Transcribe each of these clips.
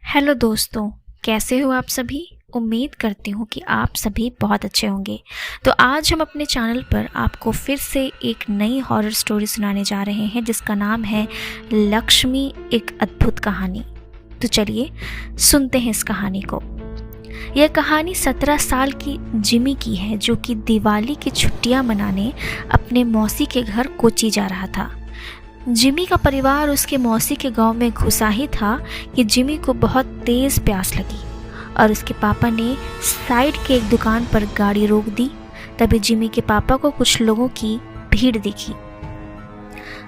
Hello दोस्तों, कैसे हो आप सभी। उम्मीद करती हूँ कि आप सभी बहुत अच्छे होंगे। तो आज हम अपने चैनल पर आपको फिर से एक नई हॉरर स्टोरी सुनाने जा रहे हैं जिसका नाम है लक्ष्मी एक अद्भुत कहानी। तो चलिए सुनते हैं इस कहानी को। यह कहानी 17 साल की जिमी की है जो कि दिवाली की छुट्टियां मनाने अपने मौसी के घर कोची जा रहा था। जिमी का परिवार उसके मौसी के गांव में घुसा ही था कि जिमी को बहुत तेज प्यास लगी और उसके पापा ने साइड के एक दुकान पर गाड़ी रोक दी। तभी जिमी के पापा को कुछ लोगों की भीड़ दिखी।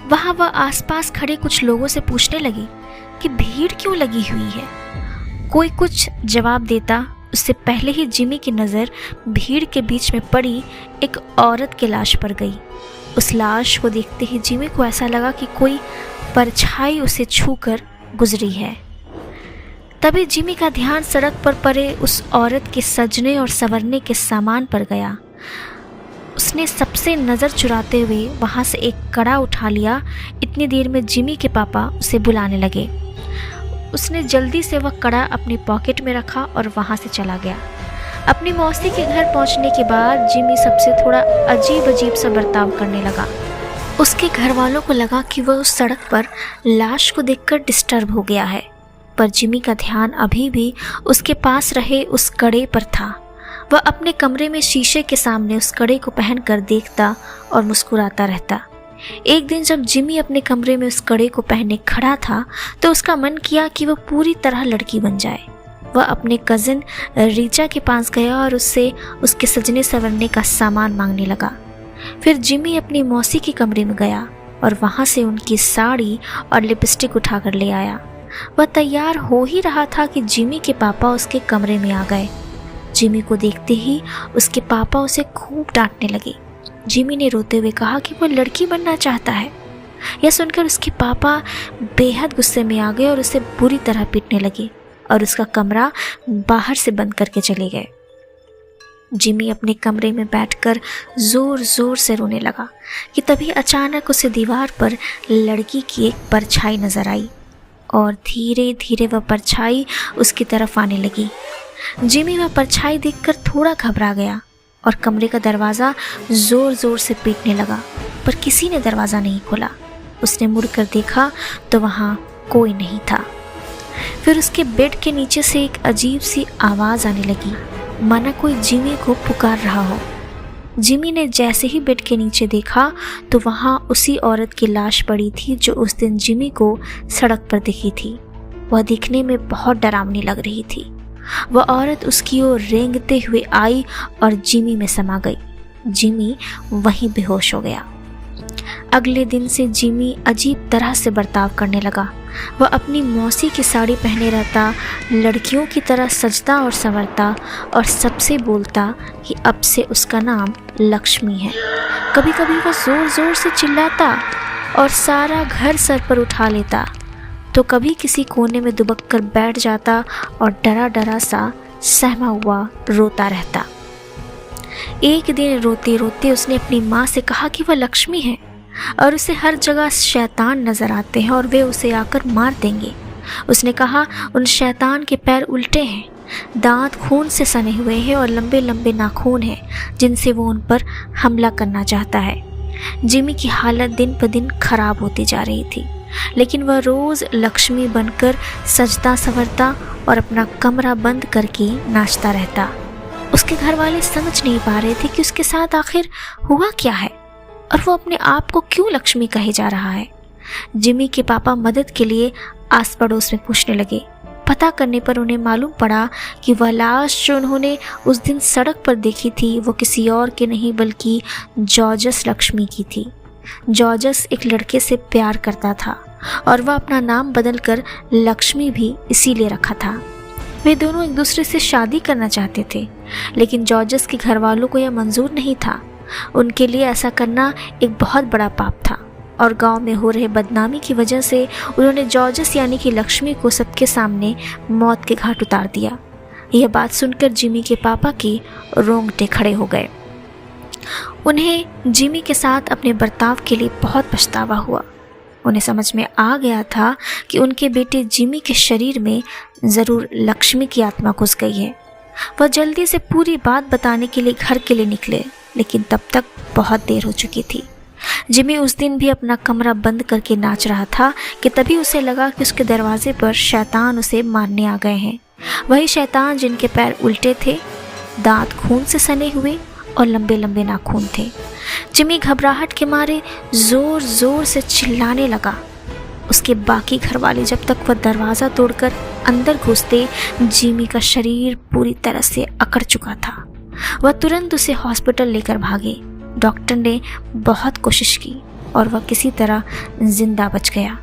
वह आसपास खड़े कुछ लोगों से पूछने लगे कि भीड़ क्यों लगी हुई है। कोई कुछ जवाब देता उससे पहले ही जिमी की नज़र भीड़ के बीच में पड़ी एक औरत की लाश पर गई। उस लाश को देखते ही जिमी को ऐसा लगा कि कोई परछाई उसे छूकर गुजरी है। तभी जिमी का ध्यान सड़क पर पड़े उस औरत के सजने और संवरने के सामान पर गया। उसने सबसे नज़र चुराते हुए वहाँ से एक कड़ा उठा लिया। इतनी देर में जिमी के पापा उसे बुलाने लगे। उसने जल्दी से वह कड़ा अपनी पॉकेट में रखा और वहाँ से चला गया। अपनी मौसी के घर पहुंचने के बाद जिमी सबसे थोड़ा अजीब सा बर्ताव करने लगा। उसके घर वालों को लगा कि वह उस सड़क पर लाश को देखकर डिस्टर्ब हो गया है, पर जिमी का ध्यान अभी भी उसके पास रहे उस कड़े पर था। वह अपने कमरे में शीशे के सामने उस कड़े को पहनकर देखता और मुस्कुराता रहता। एक दिन जब जिमी अपने कमरे में उस कड़े को पहने खड़ा था तो उसका मन किया कि वह पूरी तरह लड़की बन जाए। वह अपने कज़िन रीचा के पास गया और उससे उसके सजने संवरने का सामान मांगने लगा। फिर जिमी अपनी मौसी के कमरे में गया और वहाँ से उनकी साड़ी और लिपस्टिक उठाकर ले आया। वह तैयार हो ही रहा था कि जिमी के पापा उसके कमरे में आ गए। जिमी को देखते ही उसके पापा उसे खूब डांटने लगे। जिमी ने रोते हुए कहा कि वह लड़की बनना चाहता है। यह सुनकर उसके पापा बेहद गुस्से में आ गए और उसे बुरी तरह पीटने लगे और उसका कमरा बाहर से बंद करके चले गए। जिमी अपने कमरे में बैठकर जोर जोर से रोने लगा कि तभी अचानक उसे दीवार पर लड़की की एक परछाई नजर आई और धीरे धीरे वह परछाई उसकी तरफ आने लगी। जिमी वह परछाई देखकर थोड़ा घबरा गया और कमरे का दरवाज़ा जोर जोर से पीटने लगा, पर किसी ने दरवाज़ा नहीं खोला। उसने मुड़कर देखा तो वहाँ कोई नहीं था। फिर उसके बेड के नीचे से एक अजीब सी आवाज़ आने लगी, माना कोई जिमी को पुकार रहा हो। जिमी ने जैसे ही बेड के नीचे देखा तो वहाँ उसी औरत की लाश पड़ी थी जो उस दिन जिमी को सड़क पर दिखी थी। वह दिखने में बहुत डरावनी लग रही थी। वह औरत उसकी ओर रेंगते हुए आई और जिमी में समा गई। जिमी वहीं बेहोश हो गया। अगले दिन से जिमी अजीब तरह से बर्ताव करने लगा। वह अपनी मौसी की साड़ी पहने रहता, लड़कियों की तरह सजता और संवरता और सबसे बोलता कि अब से उसका नाम लक्ष्मी है। कभी कभी वह ज़ोर ज़ोर से चिल्लाता और सारा घर सर पर उठा लेता, तो कभी किसी कोने में दुबक कर बैठ जाता और डरा डरा सा सहमा हुआ रोता रहता। एक दिन रोते रोते उसने अपनी माँ से कहा कि वह लक्ष्मी है और उसे हर जगह शैतान नजर आते हैं और वे उसे आकर मार देंगे। उसने कहा उन शैतान के पैर उल्टे हैं, दांत खून से सने हुए हैं और लंबे लंबे नाखून हैं जिनसे वो उन पर हमला करना चाहता है। जिमी की हालत दिन ब दिन खराब होती जा रही थी, लेकिन वह रोज़ लक्ष्मी बनकर सजता संवरता और अपना कमरा बंद करके नाचता रहता। उसके घर वाले समझ नहीं पा रहे थे कि उसके साथ आखिर हुआ क्या है और वो अपने आप को क्यों लक्ष्मी कहे जा रहा है। जिमी के पापा मदद के लिए आस पड़ोस में पूछने लगे। पता करने पर उन्हें मालूम पड़ा कि वह लाश जो उन्होंने उस दिन सड़क पर देखी थी वो किसी और के नहीं बल्कि जॉर्जस लक्ष्मी की थी। जॉर्जस एक लड़के से प्यार करता था और वह अपना नाम बदलकर लक्ष्मी भी इसीलिए रखा था। वे दोनों एक दूसरे से शादी करना चाहते थे, लेकिन जॉर्जस के घर वालों को यह मंजूर नहीं था। उनके लिए ऐसा करना एक बहुत बड़ा पाप था और गांव में हो रहे बदनामी की वजह से उन्होंने जॉर्जस यानी कि लक्ष्मी को सबके सामने मौत के घाट उतार दिया। यह बात सुनकर जिमी के पापा के रोंगटे खड़े हो गए। उन्हें जिमी के साथ अपने बर्ताव के लिए बहुत पछतावा हुआ। उन्हें समझ में आ गया था कि उनके बेटे जिमी के शरीर में ज़रूर लक्ष्मी की आत्मा घुस गई है। वह जल्दी से पूरी बात बताने के लिए घर के लिए निकले, लेकिन तब तक बहुत देर हो चुकी थी। जिमी उस दिन भी अपना कमरा बंद करके नाच रहा था कि तभी उसे लगा कि उसके दरवाजे पर शैतान उसे मारने आ गए हैं। वही शैतान जिनके पैर उल्टे थे, दांत खून से सने हुए और लंबे लंबे नाखून थे। जिमी घबराहट के मारे जोर जोर से चिल्लाने लगा। उसके बाकी घरवाले जब तक वह दरवाज़ा तोड़कर अंदर घुसते, जिमी का शरीर पूरी तरह से अकड़ चुका था। वह तुरंत उसे हॉस्पिटल लेकर भागे। डॉक्टर ने बहुत कोशिश की और वह किसी तरह जिंदा बच गया।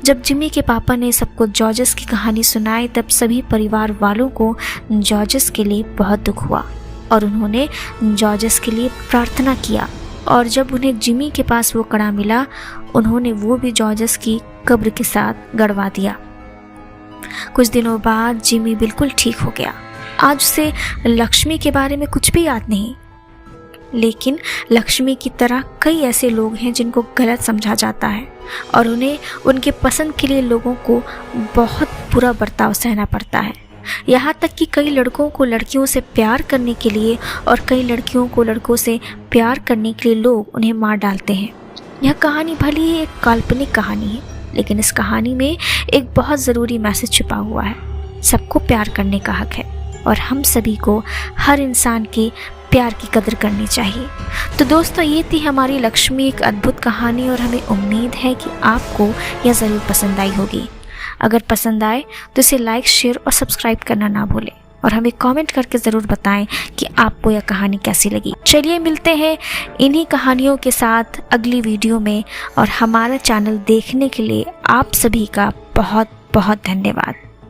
जब जिमी के पापा ने सबको जॉर्जस की कहानी सुनाई, तब सभी परिवार वालों को जॉर्जस के लिए बहुत दुख हुआ और उन्होंने जॉर्जस के लिए प्रार्थना किया। और जब उन्हें जिमी के पास वो कड़ा मिला, उन्होंने वो भी जॉर्जस की कब्र के साथ गड़वा दिया। कुछ दिनों बाद जिमी बिल्कुल ठीक हो गया। आज उसे लक्ष्मी के बारे में कुछ भी याद नहीं, लेकिन लक्ष्मी की तरह कई ऐसे लोग हैं जिनको गलत समझा जाता है और उन्हें उनके पसंद के लिए लोगों को बहुत बुरा बर्ताव सहना पड़ता है। यहाँ तक कि कई लड़कों को लड़कियों से प्यार करने के लिए और कई लड़कियों को लड़कों से प्यार करने के लिए लोग उन्हें मार डालते हैं। यह कहानी भली ही एक काल्पनिक कहानी है, लेकिन इस कहानी में एक बहुत ज़रूरी मैसेज छुपा हुआ है। सबको प्यार करने का हक है और हम सभी को हर इंसान के प्यार की कदर करनी चाहिए। तो दोस्तों, ये थी हमारी लक्ष्मी, एक अद्भुत कहानी, और हमें उम्मीद है कि आपको यह ज़रूर पसंद आई होगी। अगर पसंद आए तो इसे लाइक, शेयर और सब्सक्राइब करना ना भूलें और हमें कमेंट करके ज़रूर बताएं कि आपको यह कहानी कैसी लगी। चलिए मिलते हैं इन्हीं कहानियों के साथ अगली वीडियो में, और हमारा चैनल देखने के लिए आप सभी का बहुत बहुत धन्यवाद।